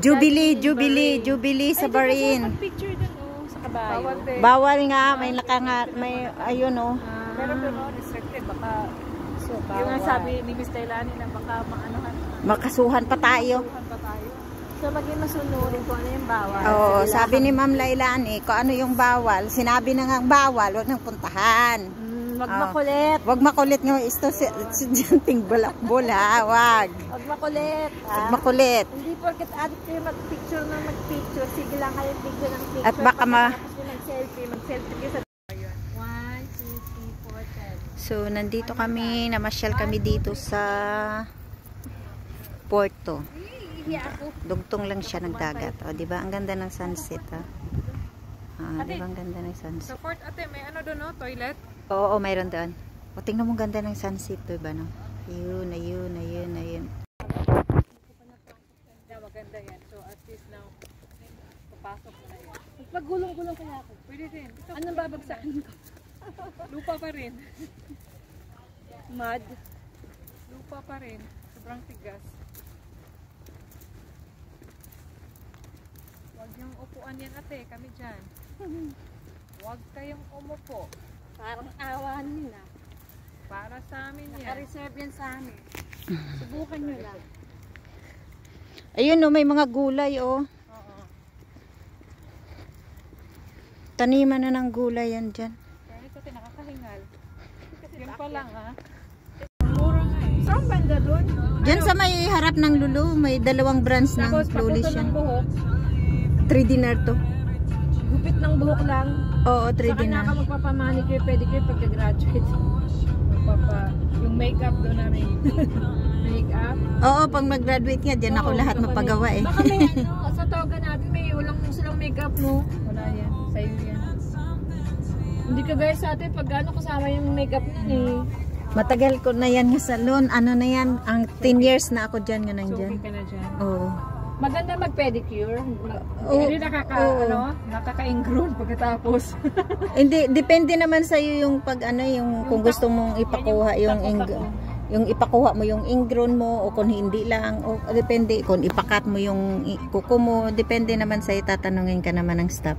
Jubilee sa Barin. Picture dun, oh, sa kabayo. Bawal nga, may ayun oh. Pero restricted, baka yung nga sabi ni Miss Taylani na baka maanohan. Makasuhan pa tayo. So maging masunurin kung ano yung bawal. Oo, sabi ni Ma'am Lailani, kung ano yung bawal. Sinabi na nga bawal, wag nang puntahan. Wag makulit. Wag makulit nga ito si Janting Bola, wag. Wag makulit. Wag makulit. Hindi porket adik kayo mag-picture ng mag-picture, sige lang kayo picture ng picture. At baka mag-selfie kayo sa 1, 2, 3, 4, 10. So, nandito kami, namasyal kami dito sa Porto. Dugtong lang siya ng dagat. O, diba? Ang ganda ng sunset, ha? Diba? Ang ganda ng sunset. Sa Port, ate, may ano doon, no? Toilet? Oo, mayroon doon. O, tingnan mo ganda ng sunset, diba, no? Ayun. Maganda yan. So, at least now, papasok mo na yan. Pagpagulong-gulong kaya ako. Pwede din. Anong babagsakan ko? Lupa pa rin. Mud. Lupa pa rin. Sobrang tigas. Huwag yung upuan yan, ate. Kami dyan. Huwag kayong umupo. Parang awan nila. Para sa amin yan. Naka-reserve yan sa amin. Subukan nyo lang. Ayun, no, may mga gulay, oh. Oo. Taniman na ng gulay yan dyan. Ito, nakakahingal. Yun pa lang, ha? Mura nga eh. Saan banda doon? Diyan sa may harap ng Lulu, may dalawang branch ng Flolition. 3 dinar to. Gupit ng buhok lang. Oo, 3 dinar. dinar. Saka ka magpapamanicure, pedicure pagka-graduate. Yung makeup doon na rin. Makeup. Oo, pag mag-graduate nga, dyan ako lahat mapagawa eh. Baka may ano, sa toga natin, may ulang silang makeup mo. Wala yan. Sa'yo yan. Hindi ka guys sa atin, pag ano kasama yung makeup nun eh. Matagal ko na yan sa salon. Ano na yan? Ang 10 years na ako dyan nga nandyan. So, ka na dyan. Oo. Maganda mag-pedicure. Hindi nakaka-ingrown pagkatapos. Hindi, depende naman sa iyo yung pag ano, yung kung gusto mong ipakuha yung ipakuha mo yung ingrown mo o kung hindi lang o depende kung ipakat mo yung kuko mo, depende naman sa iyo, tatanungin ka naman ng staff.